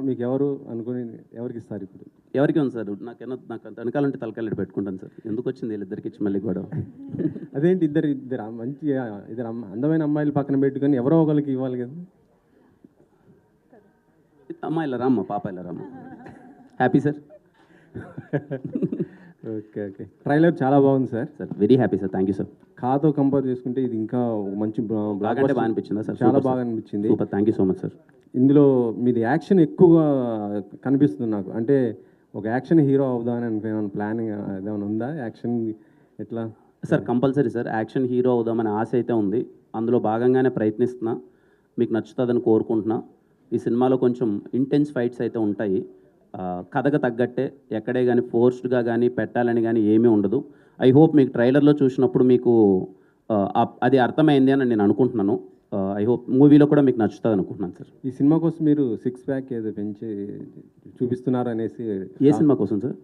మీకు ఎవరు అనుకుని ఎవరికి ఇస్తారు ఇప్పుడు? ఎవరికి ఉంది సార్? నాకు వెనకాలంటే తలకాయలు పెట్టుకుంటాను సార్. ఎందుకు వచ్చింది వీళ్ళిద్దరికి ఇచ్చి మళ్ళీ గొడవ? అదేంటి ఇద్దరు మంచి ఇద్దరు అందమైన అమ్మాయిలు పక్కన పెట్టుకొని ఎవరో ఒకరికి ఇవ్వాలి కదా. అమ్మ ఇలా రామ్మ, పాప ఇలా రామ్మ. Happy sir. Okay okay, trailer చాలా బాగుంది sir. Sir very happy sir, thank you sir. కాతో కంపేర్ చేసుకుంటే ఇది ఇంకా మంచి బాగా అంటే బాగా అనిపించిందా సార్? చాలా బాగా అనిపించింది. Super, thank you so much sir. ఇందులో మీది యాక్షన్ ఎక్కువగా కనిపిస్తుంది నాకు. అంటే ఒక యాక్షన్ హీరో అవుదామని అనుకున్నాను. ప్లానింగ్ ఏమైనా ఉందా? యాక్షన్ ఎట్లా sir compulsory sir, action hero అవుదామనే ఆశ అయితే ఉంది. అందులో భాగంగానే ప్రయత్నిస్తున్నా. మీకు నచ్చుతుందని కోరుకుంటున్నా. ఈ సినిమాలో కొంచెం ఇంటెన్స్ ఫైట్స్ అయితే ఉంటాయి. కథకు తగ్గట్టే ఎక్కడే కానీ ఫోర్స్డ్గా కానీ పెట్టాలని కానీ ఏమీ ఉండదు. ఐ హోప్ మీకు ట్రైలర్లో చూసినప్పుడు మీకు అది అర్థమైంది అని నేను అనుకుంటున్నాను. ఐ హోప్ మూవీలో కూడా మీకు నచ్చుతుంది అనుకుంటున్నాను సార్. ఈ సినిమా కోసం మీరు 6 ప్యాక్ ఏదో పెంచి చూపిస్తున్నారు అనేసి. ఏ సినిమా కోసం సార్?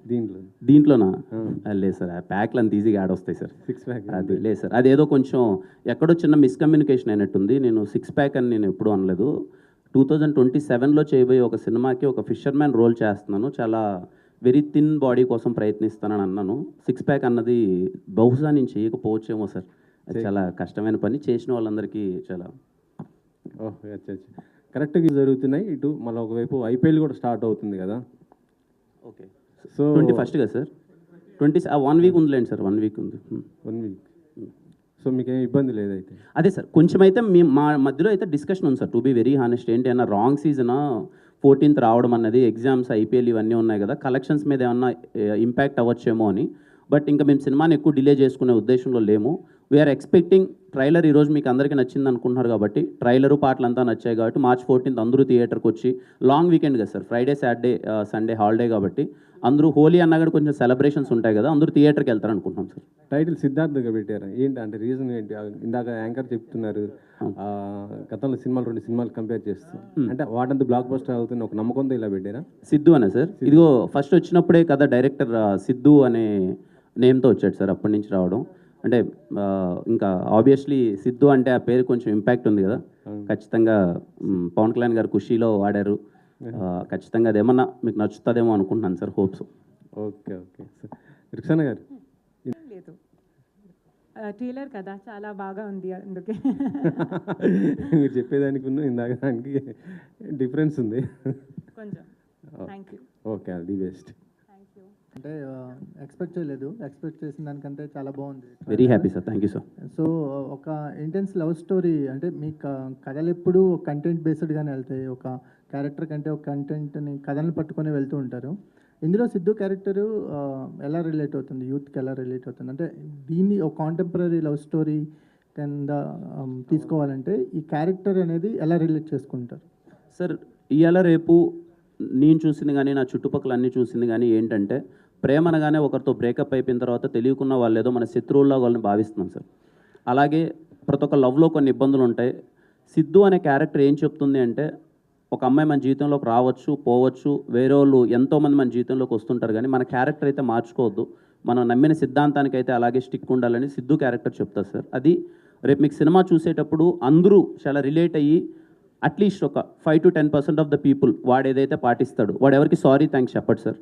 దీంట్లోనా? లేదు సార్, ఆ ప్యాక్లు అంత ఈజీగా యాడ్ వస్తాయి సార్. 6 ప్యాక్ అది లేదు సార్, అదేదో కొంచెం ఎక్కడో చిన్న మిస్కమ్యూనికేషన్ అయినట్టుంది. నేను 6 ప్యాక్ అని నేను ఎప్పుడూ అనలేదు. 2027లో చేయబోయే ఒక సినిమాకి ఒక ఫిషర్మ్యాన్ రోల్ చేస్తున్నాను. చాలా వెరీ థిన్ బాడీ కోసం ప్రయత్నిస్తానని అన్నాను. 6 ప్యాక్ అన్నది బహుశా నేను చేయకపోవచ్చేమో సార్. అది చాలా కష్టమైన పని. చేసిన వాళ్ళందరికీ చాలా ఓహ్ అచ్చా అచ్చా, కరెక్ట్గా జరుగుతున్నాయి. ఇటు మళ్ళీ ఒకవైపు ఐపీఎల్ కూడా స్టార్ట్ అవుతుంది కదా. ఓకే, సో 21st కదా సార్? 1 వీక్ ఉందిలేండి సార్, 1 వీక్ ఉంది. 1 వీక్. సో మీకేం ఇబ్బంది లేదైతే? అదే సార్, కొంచెం అయితే మా మధ్యలో అయితే డిస్కషన్ ఉంది sir. To be very honest, ఏంటి అన్న రాంగ్ సీజన్ 14th రావడం అన్నది, ఎగ్జామ్స్ ఐపీఎల్ ఇవన్నీ ఉన్నాయి కదా, కలెక్షన్స్ మీద ఏమన్నా ఇంపాక్ట్ అవ్వచ్చేమో అని. బట్ ఇంకా మేము సినిమాని ఎక్కువ డిలే చేసుకునే ఉద్దేశంలో లేము. వీఆర్ ఎక్స్పెక్టింగ్ ట్రైలర్ ఈరోజు మీకు అందరికీ నచ్చింది అనుకుంటున్నారు కాబట్టి, ట్రైలరు పాటలంతా నచ్చాయి కాబట్టి March 14th అందరూ థియేటర్కి వచ్చి, లాంగ్ వీకెండ్ కదా sir, Friday Saturday Sunday holiday కాబట్టి అందరూ, హోలీ అన్నా కూడా కొంచెం సెలబ్రేషన్స్ ఉంటాయి కదా, అందరూ థియేటర్కి వెళ్తారు అనుకుంటున్నాం సార్. టైటిల్ సిద్ధార్థగా పెట్టారు ఏంటి అంటే రీజన్ ఏంటి? ఇందాక యాంకర్ చెప్తున్నారు గతంలో సినిమాలు 2 సినిమాలు కంపేర్ చేస్తూ, అంటే వాటంతా బ్లాక్ బస్టర్ అవుతుంది ఒక నమ్మకంతో ఇలా పెట్టారా? సిద్ధు అనే సార్, ఇదిగో ఫస్ట్ వచ్చినప్పుడే కదా డైరెక్టర్ సిద్ధు అనే నేమ్తో వచ్చాడు సార్. అప్పటి నుంచి రావడం అంటే ఇంకా ఆబ్వియస్లీ సిద్ధు అంటే ఆ పేరు కొంచెం ఇంపాక్ట్ ఉంది కదా. ఖచ్చితంగా పవన్ కళ్యాణ్ గారు ఖుషీలో వాడారు. ఖచ్చితంగా అదేమన్నా మీకు నచ్చుతుందేమో అనుకుంటున్నాను sir. Hopes. Okay okay sir. రిక్షణ గారు లేదు, ట్రైలర్ కదా చాలా బాగా ఉంది అందుకే. మీరు చెప్పేదానికి ఇందాక దానికి డిఫరెన్స్ ఉంది కొంచెం. Thank you. Okay, the best. Thank you. అంటే ఎక్స్పెక్ట్ చేయలేదు, ఎక్స్పెక్ట్ చేసిన దానికంటే చాలా బాగుంది. Very happy sir, thank you sir. So ఒక ఇంటెన్స్ లవ్ స్టోరీ అంటే మీ కథలు ఎప్పుడు కంటెంట్ బేస్డ్గానే వెళ్తాయి. ఒక క్యారెక్టర్ కంటే ఒక కంటెంట్ని కథలను పట్టుకొని వెళ్తూ ఉంటారు. ఇందులో సిద్ధు క్యారెక్టరు ఎలా రిలేట్ అవుతుంది, యూత్కి ఎలా రిలేట్ అవుతుంది? అంటే దీన్ని ఒక కాంటెంపరీ లవ్ స్టోరీ కింద తీసుకోవాలంటే ఈ క్యారెక్టర్ అనేది ఎలా రిలేట్ చేసుకుంటారు సార్? ఇవాళ రేపు నేను చూసింది కానీ, నా చుట్టుపక్కల అన్నీ చూసింది కానీ ఏంటంటే, ప్రేమ అనగానే ఒకరితో బ్రేకప్ అయిపోయిన తర్వాత తెలియకున్న వాళ్ళు ఏదో మన శత్రువుల్లో వాళ్ళని భావిస్తున్నాం సార్. అలాగే ప్రతి ఒక్క లవ్లో కొన్ని ఇబ్బందులు ఉంటాయి. సిద్ధు అనే క్యారెక్టర్ ఏం చెప్తుంది అంటే, ఒక అమ్మాయి మన జీవితంలోకి రావచ్చు, పోవచ్చు, వేరే వాళ్ళు ఎంతోమంది మన జీవితంలోకి వస్తుంటారు, కానీ మన క్యారెక్టర్ అయితే మార్చుకోవద్దు, మనం నమ్మిన సిద్ధాంతానికి అయితే అలాగే స్టిక్ ఉండాలని సిద్ధు క్యారెక్టర్ చెప్తారు సార్. అది రేపు మీకు సినిమా చూసేటప్పుడు అందరూ చాలా రిలేట్ అయ్యి, అట్లీస్ట్ ఒక 5 to 10% ఆఫ్ ద పీపుల్ వాడు ఏదైతే పాటిస్తాడు, వాడు ఎవరికి సారీ థ్యాంక్స్ చెప్పడు సార్.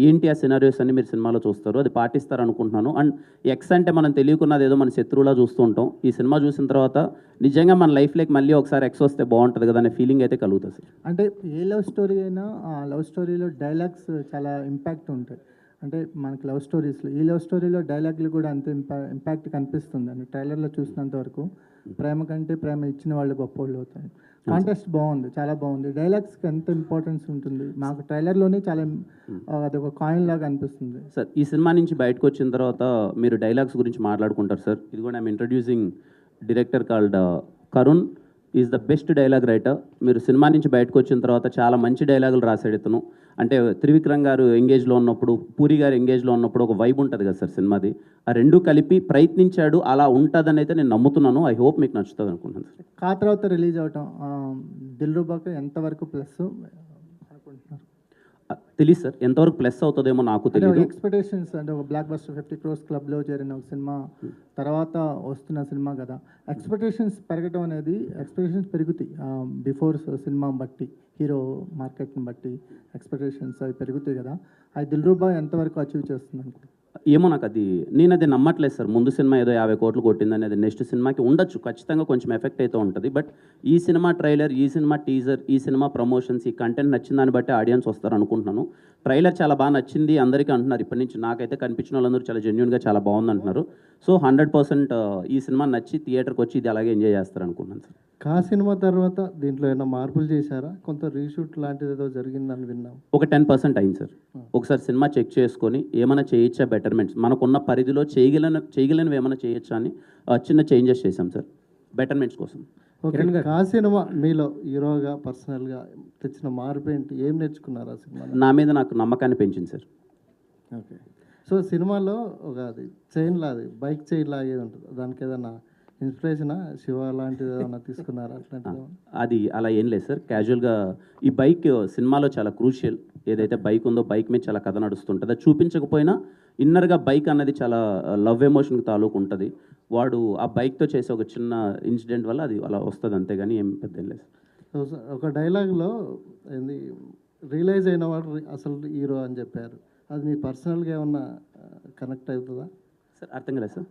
ఏంటి ఆ సినారియోస్ అన్ని మీరు సినిమాలో చూస్తారు, అది పాటిస్తారు అనుకుంటున్నాను. అండ్ ఎక్స్ అంటే మనం తెలియకున్నది ఏదో మన శత్రువులా చూస్తూ ఉంటాం. ఈ సినిమా చూసిన తర్వాత నిజంగా మన లైఫ్లోకి మళ్ళీ ఒకసారి ఎక్స్ వస్తే బాగుంటుంది కదా అనే ఫీలింగ్ అయితే కలుగుతుంది సార్. అంటే ఏ లవ్ స్టోరీ అయినా ఆ లవ్ స్టోరీలో డైలాగ్స్ చాలా ఇంపాక్ట్ ఉంటాయి. అంటే మనకి లవ్ స్టోరీస్లో, ఈ లవ్ స్టోరీలో డైలాగ్లు కూడా అంత ఇంపాక్ట్ కనిపిస్తుంది అని ట్రైలర్లో చూసినంత వరకు. ప్రేమ కంటే ప్రేమ ఇచ్చిన వాళ్ళు గొప్పోళ్ళు అవుతారు. కాంటెస్ట్ బాగుంది, చాలా బాగుంది. డైలాగ్స్కి ఎంత ఇంపార్టెన్స్ ఉంటుంది మాకు ట్రైలర్లోనే చాలా అది ఒక కాయిన్ లాగా అనిపిస్తుంది సార్. ఈ సినిమా నుంచి బయటకు వచ్చిన తర్వాత మీరు డైలాగ్స్ గురించి మాట్లాడుకుంటారు సార్. ఇది కూడా I'm introducing director called Karun, is the best dialogue writer. మీరు సినిమా నుంచి బయటకు వచ్చిన తర్వాత చాలా మంచి డైలాగులు రాశాడు ఇతను. అంటే త్రివిక్రమ్ గారు ఎంగేజ్లో ఉన్నప్పుడు, పూరి గారు ఎంగేజ్లో ఉన్నప్పుడు ఒక వైబ్ ఉంటుంది కదా సార్ సినిమాది. ఆ రెండు కలిపి ప్రయత్నించాడు, అలా ఉంటుందని అయితే నేను నమ్ముతున్నాను. ఐ హోప్ మీకు నచ్చుతుంది అనుకుంటున్నాను సార్. కా తర్వాత రిలీజ్ అవటం దిల్రుబాకి ఎంతవరకు ప్లస్ అనుకుంటున్నారు? తెలియదు సార్, ఎంతవరకు ప్లస్ అవుతుందేమో నాకు అంటే తెలియదు. ఎక్స్పెక్టేషన్స్ అంటే ఒక బ్లాక్ బస్టర్ 50 crores క్లబ్లో చేరిన ఒక సినిమా తర్వాత వస్తున్న సినిమా కదా, ఎక్స్పెక్టేషన్స్ పెరగడం అనేది ఎక్స్పెక్టేషన్స్ పెరుగుతాయి బిఫోర్ సినిమా బట్టి, హీరో మార్కెట్ని బట్టి ఎక్స్పెక్టేషన్స్ అవి పెరుగుతాయి కదా. అది దిల్రూబా ఎంతవరకు అచీవ్ చేస్తుంది అనుకుంటున్నాను? ఏమో నాకు నేను అది నమ్మట్లేదు సార్. ముందు సినిమా ఏదో 50 కోట్లు కొట్టిందని అది నెక్స్ట్ సినిమాకి ఉండొచ్చు, ఖచ్చితంగా కొంచెం ఎఫెక్ట్ అయితే ఉంటుంది. బట్ ఈ సినిమా ట్రైలర్, ఈ సినిమా టీజర్, ఈ సినిమా ప్రమోషన్స్, ఈ కంటెంట్ నచ్చిన దాన్ని బట్టి ఆడియన్స్ వస్తారు అనుకుంటున్నాను. ట్రైలర్ చాలా బాగా నచ్చింది అందరికీ అంటున్నారు. ఇప్పటి నుంచి నాకైతే కనిపించిన వాళ్ళందరూ చాలా జెన్యున్గా చాలా బాగుంది అంటున్నారు. సో 100% ఈ సినిమా నచ్చి థియేటర్కి వచ్చి ఇది అలాగే ఎంజాయ్ చేస్తారు అనుకుంటున్నాను సార్. కా సినిమా తర్వాత దీంట్లో ఏమైనా మార్పులు చేశారా? కొంత రీషూట్ లాంటిది ఏదో జరిగిందని విన్నాం. ఒక 10% అయింది సార్. ఒకసారి సినిమా చెక్ చేసుకొని ఏమైనా చేయొచ్చా, బెటర్మెంట్స్ మనకున్న పరిధిలో చేయగలనివి ఏమైనా చేయొచ్చా అని చిన్న చేంజెస్ చేశాం సార్, బెటర్మెంట్స్ కోసం. ఓకే, కా సినిమా మీలో హీరోగా పర్సనల్గా తెచ్చిన మార్పు ఏంటి? ఏం నేర్చుకున్నారు ఆ సినిమా? నా మీద నాకు నమ్మకాన్ని పెంచింది సార్. ఓకే, సో సినిమాలో ఒక అది చైన్ లాది, బైక్ చైన్ లాగేది ఉంటుంది, దానికి ఏదైనా ఇన్స్పిరేషనా, శివ లాంటిది ఏమైనా తీసుకున్నారా? అట్లాంటిది అది అలా ఏం లేదు సార్. క్యాజువల్గా ఈ బైక్ సినిమాలో చాలా క్రూషియల్. ఏదైతే బైక్ ఉందో బైక్ మీద చాలా కథ నడుస్తుంటుంది. అది చూపించకపోయినా ఇన్నర్గా బైక్ అన్నది చాలా లవ్ ఎమోషన్కి తాలూకు ఉంటుంది. వాడు ఆ బైక్తో చేసే ఒక చిన్న ఇన్సిడెంట్ వల్ల అది అలా వస్తుంది, అంతేగాని ఏం పెద్ద ఏం లేదు. సో ఒక డైలాగ్లో ఏంది రియలైజ్ అయిన వాడు అసలు హీరో అని చెప్పారు. అది మీ పర్సనల్గా ఏమన్నా కనెక్ట్ అవుతుందా సార్? అర్థం కాలేదు సార్.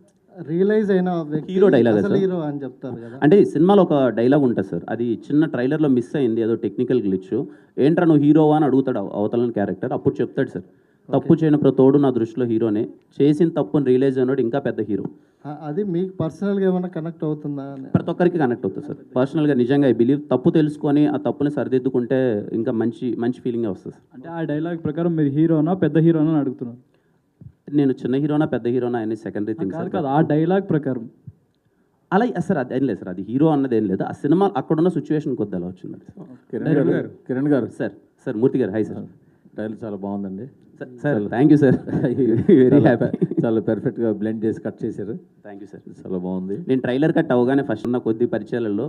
రియలైజ్ అయిన వ్యక్తి హీరో డైలాగ్ అసలు హీరో అని చెప్తారు కదా. అంటే సినిమాలో ఒక డైలాగ్ ఉంటుంది సార్, అది చిన్న ట్రైలర్లో మిస్ అయింది, ఏదో టెక్నికల్ గ్లిచ్. ఏంట్రా నువ్వు హీరోవా అని అడుగుతాడు అవతలని క్యారెక్టర్. అప్పుడు చెప్తాడు సార్, తప్పు చేయని ప్రతోడు నా దృష్టిలో హీరోనే, చేసిన తప్పుని రియలైజ్ అయినాడు ఇంకా పెద్ద హీరో. అది మీకు పర్సనల్గా ఏమైనా కనెక్ట్ అవుతుందా అని? ప్రతి ఒక్కరికి కనెక్ట్ అవుతుంది సార్. పర్సనల్గా నిజంగా ఐ బిలీవ్ తప్పు తెలుసుకొని ఆ తప్పుని సరిదిద్దుకుంటే ఇంకా మంచి ఫీలింగే వస్తుంది సార్. అంటే ఆ డైలాగ్ ప్రకారం మీరు హీరోనా పెద్ద హీరోనా అని అడుగుతున్నారు? నేను చిన్న హీరోనా పెద్ద హీరోనా అనేది సెకండరీ థింగ్ సార్. కాదు, ఆ డైలాగ్ ప్రకారం అలా సార్ అదేం లేదు సార్, అది హీరో అన్నది ఏం లేదు. ఆ సినిమా అక్కడున్న సిచ్యువేషన్ కొద్ది అలా వచ్చింది. కిరణ్ గారు సార్ మూర్తి గారు హాయ్ సార్. ట్రైలర్ చాలా బాగుందండి sir thank you sir, very happy. చాలా పెర్ఫెక్ట్గా బ్లెండ్ చేసి కట్ చేశారు. Thank you sir. చాలా బాగుంది. నేను ట్రైలర్ కట్ అవగానే ఫస్ట్ ఉన్న కొద్ది పరిచయాలలో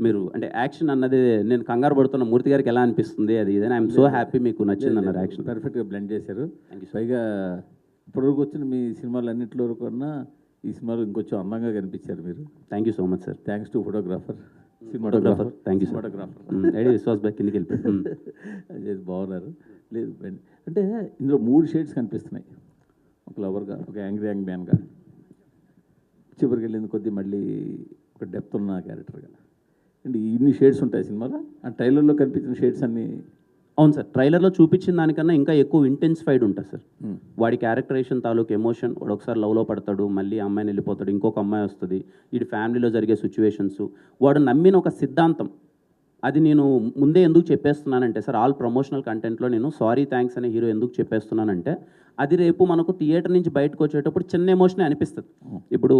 మీరు అంటే యాక్షన్ అన్నది నేను కంగారు పడుతున్న మూర్తి గారికి ఎలా అనిపిస్తుంది అది ఇదని ఐఎమ్ సో హ్యాపీ మీకు నచ్చింది అన్నారు. యాక్షన్ పర్ఫెక్ట్గా బ్లెండ్ చేశారు. పైగా ఇప్పటివరకు వచ్చిన మీ సినిమాలు అన్నింటిలో కన్నా ఈ సినిమాలో ఇంకొంచెం అందంగా కనిపించారు మీరు. Thank you so much sir. Thanks to photographer. Thank you photographer Vishwas బాయ్ కిందికి వెళ్ళిపోయి అది బాగున్నారు. లేదు అంటే ఇందులో 3 షేడ్స్ కనిపిస్తున్నాయి, ఒక లవర్గా, ఒక యాంగ్రీ మ్యాన్గా, చివరికి వెళ్ళింది కొద్దీ మళ్ళీ ఒక డెప్త్ ఉన్న క్యారెక్టర్గా. అంటే ఇన్ని షేడ్స్ ఉంటాయి సినిమాలో. ఆ ట్రైలర్లో కనిపించిన షేడ్స్ అన్నీ అవును సార్. ట్రైలర్లో చూపించిన దానికన్నా ఇంకా ఎక్కువ ఇంటెన్సిఫైడ్ ఉంటుంది సార్. వాడి క్యారెక్టరేషన్ తాలూకు ఎమోషన్, వాడు ఒకసారి లవ్లో పడతాడు, మళ్ళీ అమ్మాయిని వెళ్ళిపోతాడు, ఇంకొక అమ్మాయి వస్తుంది, వీడి ఫ్యామిలీలో జరిగే సిచ్యువేషన్స్, వాడు నమ్మిన ఒక సిద్ధాంతం. అది నేను ముందే ఎందుకు చెప్పేస్తున్నానంటే సార్, ఆల్ ప్రమోషనల్ కంటెంట్లో నేను సారీ థ్యాంక్స్ అనే హీరో ఎందుకు చెప్పేస్తున్నానంటే, అది రేపు మనకు థియేటర్ నుంచి బయటకు వచ్చేటప్పుడు చిన్న ఎమోషనే అనిపిస్తుంది. ఇప్పుడు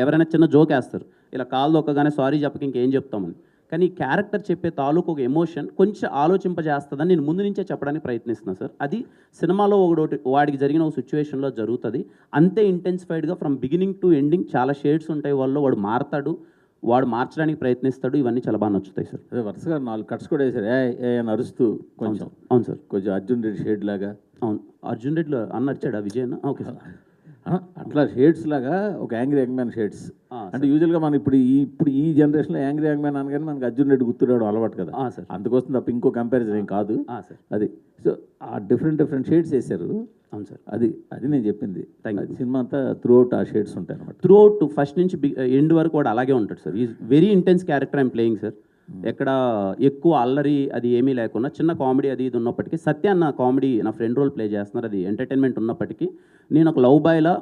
ఎవరైనా చిన్న జోక్ వేస్తారు, ఇలా కాలు దొక్కగానే సారీ చెప్పక ఇంకేం చెప్తామని. కానీ క్యారెక్టర్ చెప్పే తాలూకు ఒక ఎమోషన్ కొంచెం ఆలోచింపజేస్తుందని నేను ముందు నుంచే చెప్పడానికి ప్రయత్నిస్తున్నాను సార్. అది సినిమాలో ఒకటి వాడికి జరిగిన ఒక సిచ్యువేషన్లో జరుగుతుంది. అంతే ఇంటెన్సిఫైడ్గా ఫ్రమ్ బిగినింగ్ టు ఎండింగ్ చాలా షేడ్స్ ఉంటాయి. వాడు మారతాడు, వాడు మార్చడానికి ప్రయత్నిస్తాడు. ఇవన్నీ చాలా బాగా నచ్చుతాయి సార్. అదే వరుసగా 4 కట్స్ కూడా వేశారు, ఏ అని అరుస్తూ కొంచెం. అవును సార్, కొంచెం అర్జున్ రెడ్డి షేడ్ లాగా. అవును, అర్జున్ రెడ్డిలో అన్న వచ్చాడా విజయ్? Okay sir. అట్లా షేడ్స్ లాగా ఒక యాంగ్రీ యంగ్మ్యాన్ షేడ్స్. అంటే యూజువల్గా మనం ఇప్పుడు ఈ జనరేషన్లో యాంగ్రీ యంగ్మ్యాన్ అనగానే మనకి అర్జున్ రెడ్డి గుర్తురావడం అలవాటు కదా. సార్ అందుకోసం తప్ప ఇంకో కంపారిజన్ ఏం కాదు. సార్ అది సో ఆ డిఫరెంట్ షేడ్స్ వేశారు. అవును సార్, అది నేను చెప్పింది. Thank you. సినిమా అంతా త్రూ అవుట్ ఆ షేడ్స్ ఉంటాయి అనమాట. త్రూ అవుట్ ఫస్ట్ నుంచి ఎండ్ వరకు కూడా అలాగే ఉంటాడు sir. Is very intense character I'm playing sir. ఎక్కడ ఎక్కువ అల్లరి అది ఏమీ లేకుండా చిన్న కామెడీ అది ఇది ఉన్నప్పటికీ, సత్య అన్న కామెడీ నా ఫ్రెండ్ రోల్ ప్లే చేస్తున్నారు, అది ఎంటర్టైన్మెంట్ ఉన్నప్పటికీ నేను ఒక లవ్ బాయ్లా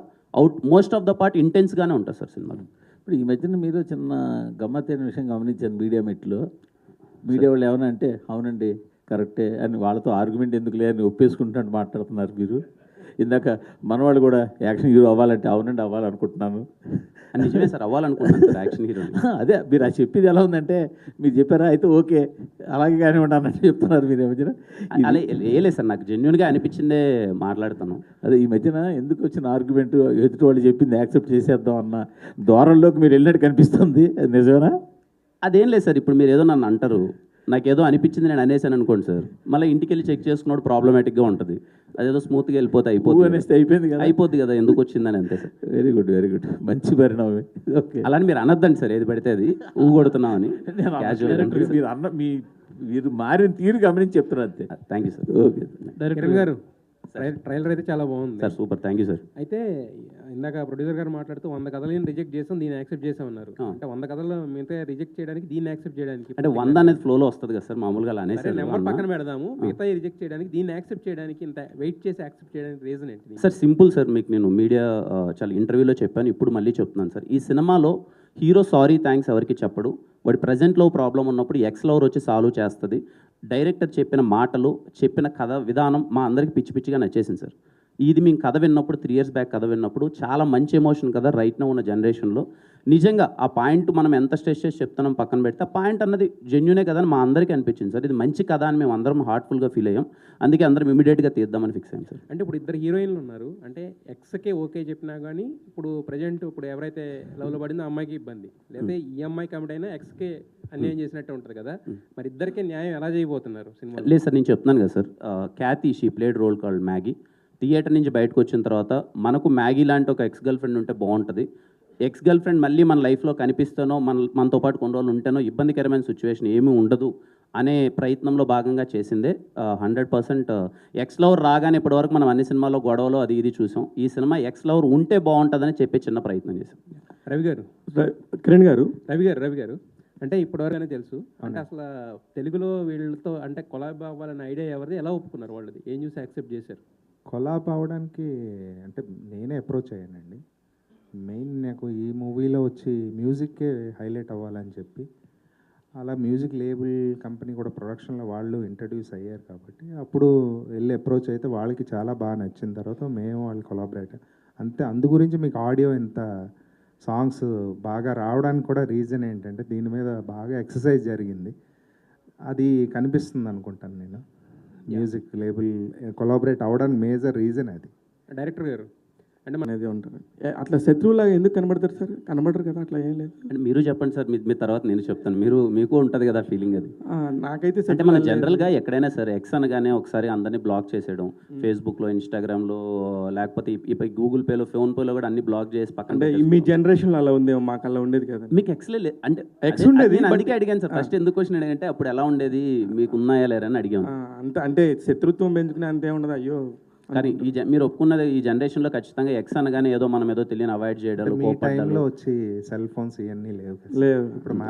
మోస్ట్ ఆఫ్ ద పార్ట్ ఇంటెన్స్గానే ఉంటుంది సార్ సినిమాలో. ఇప్పుడు ఈ మధ్యన మీరు చిన్న గమ్మత్తైన విషయం గమనించాను మీడియా మీట్లో. మీడియా వాళ్ళు ఏమన్నా అంటే అవునండి కరెక్టే అని వాళ్ళతో ఆర్గ్యుమెంట్ ఎందుకులే అని ఒప్పేసుకుంటున్నట్టు మాట్లాడుతున్నారు మీరు. ఇందాక మనవాళ్ళు కూడా యాక్షన్ హీరో అవ్వాలంటే అవునండి అవ్వాలనుకుంటున్నాను. నిజమే సార్, అవ్వాలనుకుంటున్నాను సార్ యాక్షన్ హీరో. అదే మీరు అది చెప్పింది ఎలా ఉందంటే, మీరు చెప్పారా అయితే ఓకే అలాగే కానివ్వండి అన్నట్టు చెప్తున్నారు మీరు. ఈ మధ్యన అలా లేదు సార్, నాకు జెన్యున్గా అనిపించిందే మాట్లాడుతాను. అదే ఈ మధ్యన ఎందుకు వచ్చిన ఆర్గ్యుమెంట్, ఎదుటి వాళ్ళు చెప్పింది యాక్సెప్ట్ చేసేద్దాం అన్న ధోరణిలోకి మీరు వెళ్ళినట్టు కనిపిస్తుంది. అది నిజమేనా? అదేం లేదు సార్. ఇప్పుడు మీరు ఏదో నన్ను అంటారు, నాకేదో అనిపించింది నేను అనేసాను అనుకోండి సార్, మళ్ళీ ఇంటికి వెళ్ళి చెక్ చేసుకున్నప్పుడు ప్రాబ్లమేటిక్గా ఉంటుంది. అదేదో స్మూత్గా వెళ్ళిపోతే పువ్వు అనేస్తే అయిపోయింది కదా. అయిపోద్ది కదా, ఎందుకు వచ్చిందని అంతే sir. Very good, very good, మంచి పరిణామమే. ఓకే, అలాని మీరు అనొద్దండి సార్, ఏది పడితే అది ఊ కొడుతున్నామని. మీరు అన్న మీరు మారిన తీరు గమనించి చెప్తున్నారు అంతే. Thank you sir. Okay Kiran గారు, ట్రైలర్ అయితే చాలా బాగుంది sir super, thank you sir. అయితే ఇందాక ప్రొడ్యూసర్ గారు మాట్లాడుతూ 100 కథలను రిజెక్ట్ చేసాం, దీన్ని యాక్సెప్ట్ చేసామన్నారు. అంటే 100 కథలు మిగతా రిజెక్ట్ చేయడానికి, దీన్ని యాక్సెప్ట్ చేయడానికి అంటే 100 అనేది ఫ్లోలో వస్తుంది కదా సార్, మామూలుగా అలా అనేసి నెంబర్ పక్కన పెడదాము, మిగతా రిజెక్ట్ చేయడానికి దీన్ని యాక్సెప్ట్ చేయడానికి ఇంత వెయిట్ చేసి యాక్సెప్ట్ చేయడానికి రీజన్ ఏంటి? సార్ సింపుల్ సార్, మీకు నేను మీడియా చాలా ఇంటర్వ్యూలో చెప్పాను, ఇప్పుడు మళ్ళీ చెప్తున్నాను సార్. ఈ సినిమాలో హీరో సారీ థ్యాంక్స్ ఎవరికి చెప్పడు, వాడి ప్రజెంట్లో ప్రాబ్లం ఉన్నప్పుడు ఎక్స్ లవర్ వచ్చి సాల్వ్ చేస్తుంది. డైరెక్టర్ చెప్పిన మాటలు, చెప్పిన కథ విధానం మా అందరికి పిచ్చి పిచ్చిగా నచ్చేసింది సార్. ఇది మేము కథ విన్నప్పుడు 3 years బ్యాక్ కథ విన్నప్పుడు చాలా మంచి ఎమోషన్ కదా రైట్ నో ఉన్న జనరేషన్లో. నిజంగా ఆ పాయింట్ మనం ఎంత స్ట్రెస్ చేసి చెప్తున్నాం పక్కన పెడితే, ఆ పాయింట్ అన్నది జెన్యునే కదా అని మా అందరికీ అనిపించింది సార్. ఇది మంచి కథ అని మేము అందరం హార్ట్ఫుల్గా ఫీల్ అయ్యాం, అందుకే అందరం ఇమీడియట్గా తీద్దామని ఫిక్స్ అయ్యాం సార్. అంటే ఇప్పుడు 2 హీరోయిన్లు ఉన్నారు, అంటే ఎక్స్కే ఓకే చెప్పినా కానీ ఇప్పుడు ప్రజెంట్ ఇప్పుడు ఎవరైతే లవ్లో పడిందో ఆ అమ్మాయికి ఇబ్బంది, లేకపోతే ఈ అమ్మాయి కమిట్ అయినా ఎక్స్కే అన్యాయం చేసినట్టు ఉంటుంది కదా, మరి ఇద్దరికే న్యాయం ఎలా చేయబోతున్నారు సినిమా? లేదు సార్, నేను చెప్తున్నాను కదా sir, Cathy she played role called Maggie. Theatre నుంచి బయటకు వచ్చిన తర్వాత మనకు మ్యాగీ లాంటి ఒక ఎక్స్ గర్ల్ ఫ్రెండ్ ఉంటే బాగుంటుంది. ఎక్స్ గర్ల్ ఫ్రెండ్ మళ్ళీ మన లైఫ్లో కనిపిస్తానో మనతో పాటు కొన్ని రోజులు ఉంటేనో ఇబ్బందికరమైన సిచ్యువేషన్ ఏమీ ఉండదు అనే ప్రయత్నంలో భాగంగా చేసిందే. 100% ఎక్స్ లవర్ రాగానే ఇప్పటివరకు మనం అన్ని సినిమాల్లో గొడవలు అది ఇది చూసాం. ఈ సినిమా ఎక్స్ లవర్ ఉంటే బాగుంటుందని చెప్పే చిన్న ప్రయత్నం చేశాం. రవి గారు, కిరణ్ గారు, రవి గారు అంటే ఇప్పటివరకనే తెలుసు, అంటే అసలు తెలుగులో వీళ్ళతో అంటే కొలాబ్ అవ్వాలనే ఐడియా ఎవరిది, ఎలా ఒప్పుకున్నారు వాళ్ళది, ఏం చూసి యాక్సెప్ట్ చేశారు? కొలాబ్ అవ్వడానికి అంటే నేనే అప్రోచ్ అయ్యానండి. మెయిన్ నాకు ఈ మూవీలో వచ్చి మ్యూజిక్కే హైలైట్ అవ్వాలని చెప్పి, అలా మ్యూజిక్ లేబుల్ కంపెనీ కూడా ప్రొడక్షన్లో వాళ్ళు ఇంట్రడ్యూస్ అయ్యారు కాబట్టి అప్పుడు వెళ్ళి అప్రోచ్ అయితే వాళ్ళకి చాలా బాగా నచ్చిన తర్వాత మేము వాళ్ళు కొలాబరేట్ అంతే. అందు గురించి మీకు ఆడియో ఇంత సాంగ్స్ బాగా రావడానికి కూడా రీజన్ ఏంటంటే దీని మీద బాగా ఎక్సర్సైజ్ జరిగింది, అది కనిపిస్తుంది అనుకుంటాను నేను. మ్యూజిక్ లేబుల్ కొలాబరేట్ అవ్వడానికి మేజర్ రీజన్ అది. డైరెక్టర్ గారు అంటే అనేది ఉంటారు. అట్లా శత్రువులాగా ఎందుకు కనబడతారు సార్? కనబడరు కదా, అట్లా ఏం లేదు. అంటే మీరు చెప్పండి సార్, మీ తర్వాత నేను చెప్తాను. మీకు ఉంటుంది కదా ఫీలింగ్ అది. నాకైతే అంటే మన జనరల్గా ఎక్కడైనా సరే ఎక్స్ అనగానే ఒకసారి అందరినీ బ్లాక్ చేసేయడం, ఫేస్బుక్లో, ఇన్స్టాగ్రామ్లో, లేకపోతే ఇప్పుడు గూగుల్ పేలో, ఫోన్ పేలో కూడా అన్ని బ్లాక్ చేసి పక్కన. అంటే మీ జనరేషన్లో అలా ఉంది, మాకు అలా ఉండేది కదా. మీకు ఎక్స్లే అంటే ఎక్స్ ఉండేది, నేను అందుకే అడిగాను సార్ ఫస్ట్ ఎందుకు క్వశ్చన్ అడిగంటే అప్పుడు ఎలా ఉండేది, మీకు ఉన్నాయా లేరా అని అడిగాను. అంటే శత్రుత్వం పెంచుకునే అంతే ఉండదు. అయ్యో కానీ మీరు ఒప్పుకున్నది ఈ జనరేషన్లో ఖచ్చితంగా ఎక్స్ అనగానే ఏదో మనం ఏదో తెలియని అవాయిడ్ చేయడం, మీ టైంలో వచ్చి సెల్ ఫోన్స్ ఇవన్నీ లేవు.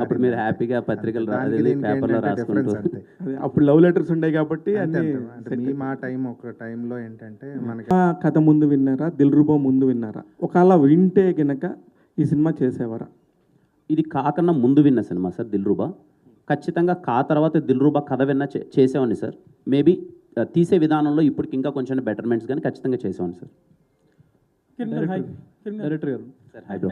అప్పుడు మీరు హ్యాపీగా పత్రికలు పేపర్లో రాసుకుంటూ. అప్పుడు లవ్ లెటర్స్ ఉండేవి కాబట్టి అంటే మా టైం ఒక టైంలో ఏంటంటే మనకి కథ ముందు విన్నారా, దిల్రుబా ముందు విన్నారా? ఒకవేళ వింటే గనక ఈ సినిమా చేసేవారా? ఇది కాకన్నా ముందు విన్న సినిమా సార్ దిల్రుబా. ఖచ్చితంగా తర్వాత దిల్రుబా కథ విన్న చేసేవాడిని సార్. మేబీ తీసే విధానంలో ఇప్పటికి ఇంకా కొంచెం బెటర్మెంట్స్ కానీ ఖచ్చితంగా చేసేవాడిని సార్. డైరెక్టర్ గారు sir hi bro,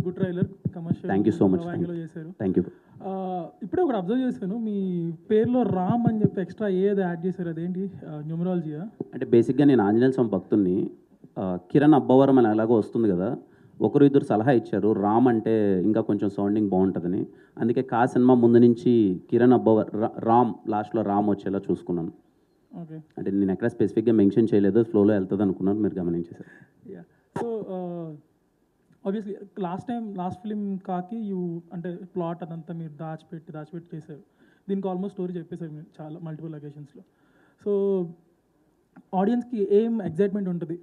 good trailer, commercial. Thank you so much, చేశారు. Thank you. ఇప్పుడే ఒకటి అబ్జర్వ్ చేశాను, మీ పేరులో రామ్ అని చెప్పి ఎక్స్ట్రా ఏది యాడ్ చేశారు, అదేంటి న్యూమరాలజీయా? అంటే బేసిక్గా నేను ఆంజనేయ స్వామి భక్తుడిని. కిరణ్ అబ్బవరం అని ఎలాగో వస్తుంది కదా, ఒకరు ఇద్దరు సలహా ఇచ్చారు రామ్ అంటే ఇంకా కొంచెం సౌండింగ్ బాగుంటుందని. అందుకే సినిమా ముందు నుంచి కిరణ్ రామ్ లాస్ట్లో రామ్ వచ్చేలా చూసుకున్నాను. ఓకే, అంటే నేను ఎక్కడ స్పెసిఫిక్గా మెన్షన్ చేయలేదు, ఫ్లోలో వెళ్తుంది అనుకున్నాను, మీరు గమనించేసారు. సో ఆబ్వియస్లీ లాస్ట్ ఫిలిం కాకి అంటే ప్లాట్ అదంతా మీరు దాచిపెట్టి చేశారు. దీనికి ఆల్మోస్ట్ స్టోరీ చెప్పేశారు మీరు చాలా మల్టిపుల్ లొకేషన్స్లో. సో ఆడియన్స్కి ఏం ఎగ్జైట్మెంట్ ఉంటుంది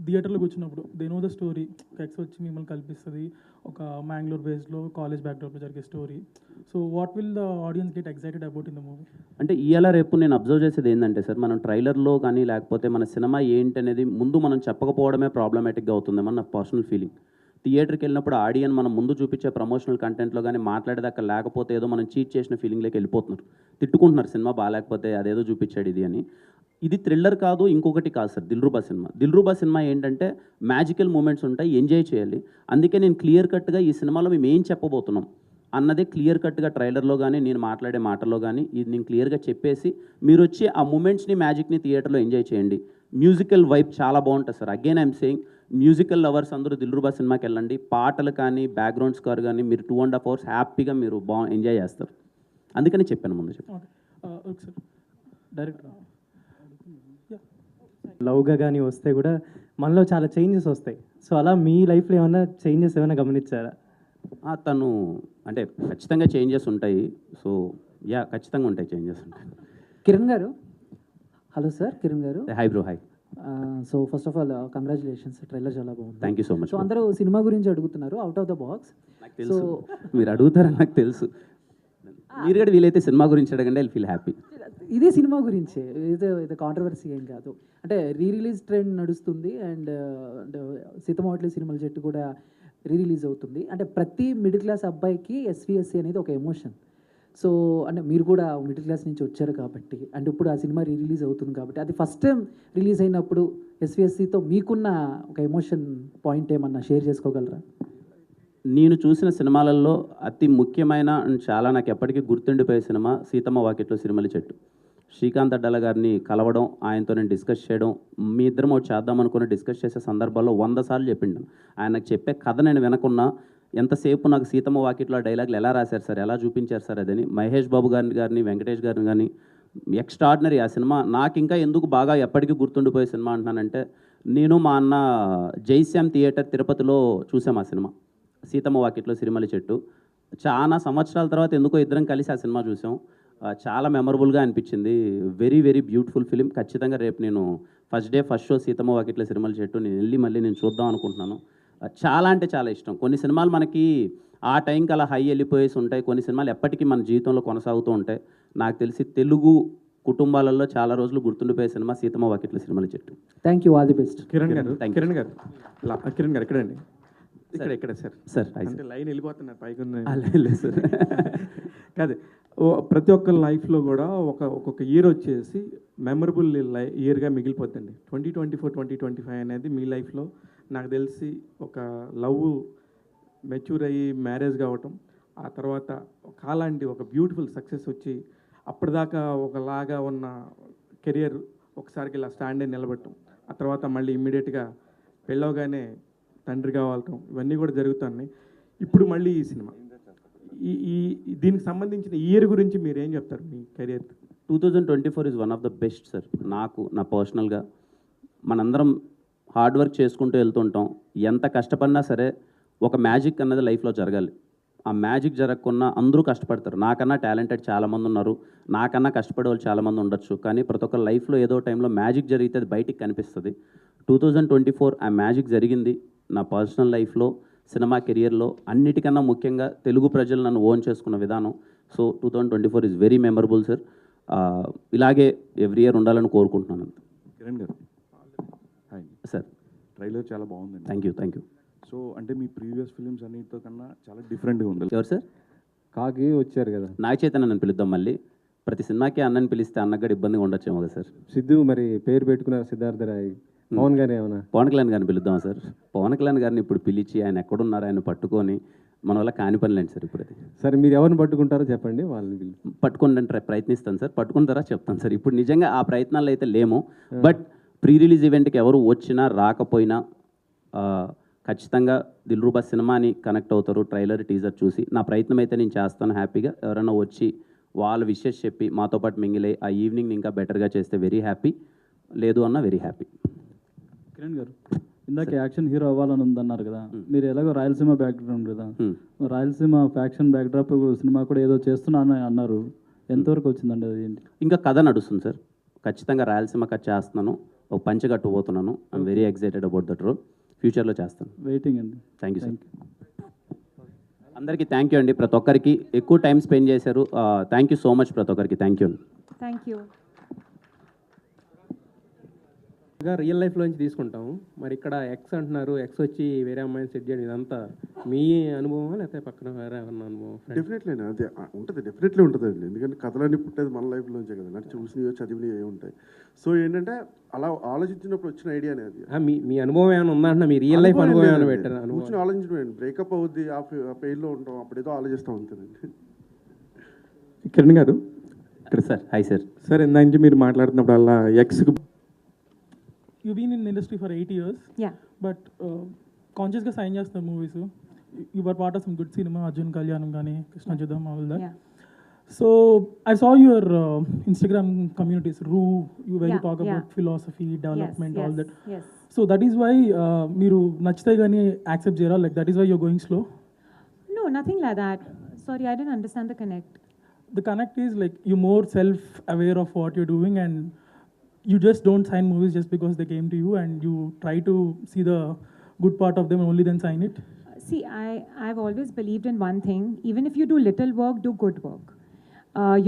థియేటర్లో కూర్చున్నప్పుడు? They know the story, X వచ్చి మిమ్మల్ని కల్పిస్తుంది, ఒక మ్యాంగ్లూర్ బేస్లో కాలేజ్ బ్యాక్డ్రాప్లో జరిగే story. So what will the audience get excited about in the movie? అంటే ఇవాళ రేపు నేను అబ్జర్వ్ చేసేది ఏంటంటే సార్, మనం ట్రైలర్లో కానీ లేకపోతే మన సినిమా ఏంటి అనేది ముందు మనం చెప్పకపోవడమే ప్రాబ్లమేటిక్గా అవుతుందేమో నా పర్సనల్ ఫీలింగ్. థియేటర్కి వెళ్ళినప్పుడు ఆడియన్ మనం ముందు చూపించే ప్రమోషనల్ కంటెంట్లో కానీ మాట్లాడేదాకా లేకపోతే ఏదో మనం చీట్ చేసిన ఫీలింగ్లోకి వెళ్ళిపోతున్నారు, తిట్టుకుంటున్నారు సినిమా బాగాలేకపోతే అదేదో చూపించాడు ఇది అని. ఇది థ్రిల్లర్ కాదు, ఇంకొకటి కాదు సార్. దిల్రుబా సినిమా ఏంటంటే మ్యాజికల్ మూమెంట్స్ ఉంటాయి, ఎంజాయ్ చేయాలి. అందుకే నేను క్లియర్ కట్గా ఈ సినిమాలో మేము ఏం చెప్పబోతున్నాం అన్నదే క్లియర్ కట్గా ట్రైలర్లో కానీ నేను మాట్లాడే మాటల్లో కానీ ఇది నేను క్లియర్గా చెప్పేసి మీరు వచ్చి ఆ మూమెంట్స్ని మ్యాజిక్ని థియేటర్లో ఎంజాయ్ చేయండి. మ్యూజికల్ వైబ్ చాలా బాగుంటుంది sir. Again I'm saying, musical lovers అందరూ దిల్రుబా సినిమాకి వెళ్ళండి. పాటలు కానీ బ్యాక్గ్రౌండ్ స్కోర్ కానీ మీరు 2.5 hours హ్యాపీగా మీరు ఎంజాయ్ చేస్తారు. అందుకని చెప్పాను ముందు చెప్పాను. ఓకే సార్ డైరెక్టర్ లవ్గా కానీ వస్తే కూడా మనలో చాలా చేంజెస్ వస్తాయి. సో అలా మీ లైఫ్లో ఏమైనా చేంజెస్ ఏమైనా గమనించారా? తను అంటే ఖచ్చితంగా చేంజెస్ ఉంటాయి. సో ఖచ్చితంగా ఉంటాయి, చేంజెస్ ఉంటాయి. కిరణ్ గారు, హలో సార్, కిరణ్ గారు. Hi bro, hi. So first of all congratulations, trailer చాలా బాగుంది. Thank you so much. So అందరూ సినిమా గురించి అడుగుతున్నారు అవుట్ ఆఫ్ ద బాక్స్. నాకు తెలుసు, మీరు అడుగుతారని నాకు తెలుసు. మీరు కూడా వీలైతే సినిమా గురించి అడగండి, ఐ ఫీల్ హ్యాపీ. ఇదే సినిమా గురించే, ఇది కాంట్రవర్సీ ఏం కాదు. అంటే రిలీజ్ ట్రెండ్ నడుస్తుంది అండ్ సీతమ్మవాట్లి సినిమాల చెట్టు కూడా రిలీజ్ అవుతుంది. అంటే ప్రతి మిడిల్ క్లాస్ అబ్బాయికి ఎస్విఎస్సి అనేది ఒక ఎమోషన్. సో అంటే మీరు కూడా మిడిల్ క్లాస్ నుంచి వచ్చారు కాబట్టి, అండ్ ఇప్పుడు ఆ సినిమా రిలీజ్ అవుతుంది కాబట్టి, అది ఫస్ట్ టైం రిలీజ్ అయినప్పుడు ఎస్విఎస్సితో మీకున్న ఒక ఎమోషన్ పాయింట్ ఏమన్నా షేర్ చేసుకోగలరా? నేను చూసిన సినిమాలలో అతి ముఖ్యమైన అండ్ చాలా నాకు ఎప్పటికీ గుర్తుండిపోయే సినిమా సీతమ్మ వాకిట్లో సిరిమల్లి చెట్టు. శ్రీకాంత్ అడ్డాల గారిని కలవడం, ఆయనతో నేను డిస్కస్ చేయడం, మీ ఇద్దరం ఒకటి చేద్దాం అనుకుని డిస్కస్ చేసే సందర్భాల్లో 100 సార్లు చెప్పిండు. ఆయన నాకు చెప్పే కథ నేను వినకున్నా ఎంతసేపు నాకు సీతమ్మ వాకిట్లో డైలాగులు ఎలా రాశారు సార్, ఎలా చూపించారు సార్ అదని. మహేష్ బాబు గారిని వెంకటేష్ గారిని కానీ ఎక్స్ట్రాడినరీ ఆ సినిమా. నాకు ఇంకా ఎందుకు బాగా ఎప్పటికీ గుర్తుండిపోయే సినిమా అంటున్నానంటే, నేను మా అన్న జైశ్యామ్ థియేటర్ తిరుపతిలో చూసాం ఆ సినిమా సీతమ్మ వాకిట్లో సిరిమల్లి చెట్టు. చాలా సంవత్సరాల తర్వాత ఎందుకో ఇద్దరం కలిసి ఆ సినిమా చూసాం. చాలా మెమరబుల్గా అనిపించింది. Very very beautiful film. ఖచ్చితంగా రేపు నేను ఫస్ట్ షో సీతమ్మ వాకిట్లో సిరిమల్లి చెట్టు నేను వెళ్ళి మళ్ళీ నేను చూద్దాం అనుకుంటున్నాను. చాలా అంటే చాలా ఇష్టం. కొన్ని సినిమాలు మనకి ఆ టైంకి అలా హై వెళ్ళిపోయేసి ఉంటాయి, కొన్ని సినిమాలు ఎప్పటికీ మన జీవితంలో కొనసాగుతూ ఉంటాయి. నాకు తెలిసి తెలుగు కుటుంబాలలో చాలా రోజులు గుర్తుండిపోయే సినిమా సీతమ్మ వాకిట్లో సిరిమల్లి చెట్టు. Thank you, all the best. Kiran గారు ఎక్కడండి? ఇక్కడ సార్ అంటే లైన్ వెళ్ళిపోతున్నారు పైకి లేదు సార్. కాదు, ప్రతి ఒక్క లైఫ్లో కూడా ఒక్కొక్క ఇయర్ వచ్చేసి మెమరబుల్ ఇయర్గా మిగిలిపోతుంది. 2024, 2025 అనేది మీ లైఫ్లో నాకు తెలిసి ఒక లవ్ మెచ్యూర్ అయ్యి మ్యారేజ్ కావటం, ఆ తర్వాత కాలాంటి ఒక బ్యూటిఫుల్ సక్సెస్ వచ్చి అప్పటిదాకా ఒకలాగా ఉన్న కెరియర్ ఒకసారికి ఇలా స్టాండ్ అయి నిలబడటం, ఆ తర్వాత మళ్ళీ ఇమ్మీడియట్గా పెళ్ళవగానే తండ్రి కావాలటం, ఇవన్నీ కూడా జరుగుతున్నాయి. ఇప్పుడు మళ్ళీ ఈ సినిమా ఈ దీనికి సంబంధించిన ఇయర్ గురించి మీరు ఏం చెప్తారు మీ career? 2024 is one of the best sir. నా పర్సనల్గా మనందరం హార్డ్ వర్క్ చేసుకుంటూ వెళ్తుంటాం. ఎంత కష్టపడినా సరే ఒక మ్యాజిక్ అన్నది లైఫ్లో జరగాలి. ఆ మ్యాజిక్ జరగకుండా అందరూ కష్టపడతారు. నాకన్నా టాలెంటెడ్ చాలామంది ఉన్నారు, నాకన్నా కష్టపడే వాళ్ళు చాలామంది ఉండొచ్చు. కానీ ప్రతి ఒక్క లైఫ్లో ఏదో టైంలో మ్యాజిక్ జరిగితే అది బయటికి కనిపిస్తుంది. 2024 ఆ మ్యాజిక్ జరిగింది నా పర్సనల్ లైఫ్లో, సినిమా కెరియర్లో. అన్నిటికన్నా ముఖ్యంగా తెలుగు ప్రజలు నన్ను ఓన్ చేసుకున్న విధానం. So 2024 is very memorable sir. ఇలాగే ఎవ్రీ ఇయర్ ఉండాలని కోరుకుంటున్నాను. కిరణ్ గారు హాయ్ సార్. ట్రైలర్ చాలా బాగుందండి. Thank you. సో అంటే మీ ప్రీవియస్ ఫిలిమ్స్ అన్నిటితో కన్నా చాలా డిఫరెంట్గా ఉంది. ఎవరు సార్? కాకి వచ్చారు కదా, నాగ చైతన్య నన్ను పిలుద్దాం. మళ్ళీ ప్రతి సినిమాకి అన్నని పిలిస్తే అన్నకు కూడా ఇబ్బందిగా ఉండొచ్చేమో కదా సార్. సిద్ధు మరి పేరు పెట్టుకున్నారు సిద్ధార్థ రాయ్. పవన్ గారు ఏమన్నా? పవన్ కళ్యాణ్ గారిని పిలుద్దాం సార్. పవన్ కళ్యాణ్ గారిని ఇప్పుడు పిలిచి ఆయన ఎక్కడున్నారు ఆయన పట్టుకొని మన వల్ల కాని పనిలేండి సార్. ఇప్పుడు అది సరే, మీరు ఎవరిని పట్టుకుంటారో చెప్పండి, వాళ్ళని పట్టుకుంటే ప్రయత్నిస్తాను సార్. పట్టుకుంటారా చెప్తాను సార్. ఇప్పుడు నిజంగా ఆ ప్రయత్నాలు అయితే లేము. బట్ ప్రీ రిలీజ్ ఈవెంట్కి ఎవరు వచ్చినా రాకపోయినా ఖచ్చితంగా దిల్రూబా సినిమాని కనెక్ట్ అవుతారు ట్రైలర్ టీజర్ చూసి. నా ప్రయత్నం అయితే నేను చేస్తాను హ్యాపీగా. ఎవరైనా వచ్చి వాళ్ళ విషెస్ చెప్పి మాతో పాటు మింగిలే ఆ ఈవినింగ్ ఇంకా బెటర్గా చేస్తే వెరీ హ్యాపీ, లేదు అన్న వెరీ హ్యాపీ. కిరణ్ గారు, ఇందాక యాక్షన్ హీరో అవ్వాలని ఉందన్నారు కదా, మీరు ఎలాగో రాయలసీమ బ్యాక్గ్రౌండ్ కదా, రాయలసీమ ఫ్యాక్షన్ బ్యాక్డ్రాప్ సినిమా కూడా ఏదో చేస్తున్నాను అన్నారు, ఎంతవరకు వచ్చిందండి అది? ఏంటి ఇంకా కథ నడుస్తుంది సార్. ఖచ్చితంగా రాయలసీమ కథ చేస్తున్నాను, ఒక పంచ కట్టుపోతున్నాను. I'm very excited about that role. ఫ్యూచర్లో చేస్తాను. వెయిటింగ్ అండి. Thank you sir. అందరికీ థ్యాంక్ యూ అండి. ప్రతి ఒక్కరికి ఎక్కువ టైం స్పెండ్ చేశారు. థ్యాంక్ యూ సో మచ్ ప్రతి ఒక్కరికి. థ్యాంక్ యూ అండి. Thank you. రియల్ లైఫ్లో నుంచి తీసుకుంటాము. మరి ఇక్కడ ఎక్స్ అంటున్నారు, ఎక్స్ వచ్చి వేరే అమ్మాయిని సెట్ చేయడం, ఇదంతా మీ అనుభవమా లేకపోతే పక్కన వేరే ఏమన్నా అనుభవం? డెఫినెట్లీ అదే ఉంటుంది, డెఫినెట్లీ ఉంటుందండి. ఎందుకంటే కథలన్నీ పుట్టేది మన లైఫ్లోంచే కదా, నడిచి చూసినవి చదివినవి ఏ ఉంటాయి. సో ఏంటంటే అలా ఆలోచించినప్పుడు వచ్చిన ఐడియా అనేది. మీ అనుభవం ఏమైనా ఉందా అంటున్నా? మీ రియల్ లైఫ్ అనుభవం ఏమైనా పెట్టారు? కూర్చొని ఆలోచించడం, బ్రేకప్ అవుద్ది, ఆ పెయిన్లో ఉంటాం, అప్పుడేదో ఆలోచిస్తూ ఉంటుందండి. కిరణ్ గారు ఇక్కడ సార్. Hi sir. సార్, ఇందా నుంచి మీరు మాట్లాడుతున్నప్పుడు అలా ఎక్స్కి you been in industry for 8 years, yeah, but కాన్షియస్గా సైన్ చేస్తున్నారు movies. You were part of some good cinema, Arjun Kalyanam కానీ, Krishna Yuddham, all that. So I saw your Instagram communities, Roo, where you Yeah, talk yeah. about philosophy, development, yes, all that. yes. So that is why మీరు నచ్చితే కానీ accept చేయరా, like that is why you're going slow. No, nothing like that. Sorry, I didn't understand the connect. The connect is like you more self-aware of what you're doing, and you just don't sign movies just because they came to you, and you try to see the good part of them and only then sign it. See, I've always believed in one thing. Even if you do little work, do good work.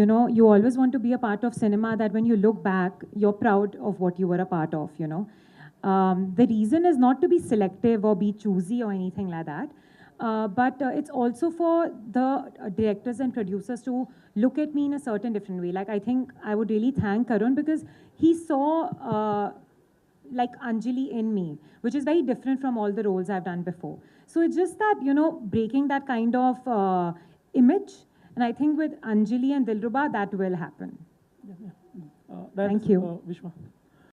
You know, you always want to be a part of cinema that when you look back, you're proud of what you were a part of, you know. The reason is not to be selective or be choosy or anything like that. But it's also for the directors and producers to look at me in a certain different way. Like, I think I would really thank Karun because he saw like Anjali in me, which is very different from all the roles I've done before. So it's just that, you know, breaking that kind of image. And I think with Anjali and Dilruba, that will happen. That Thank is, you. Vishwa.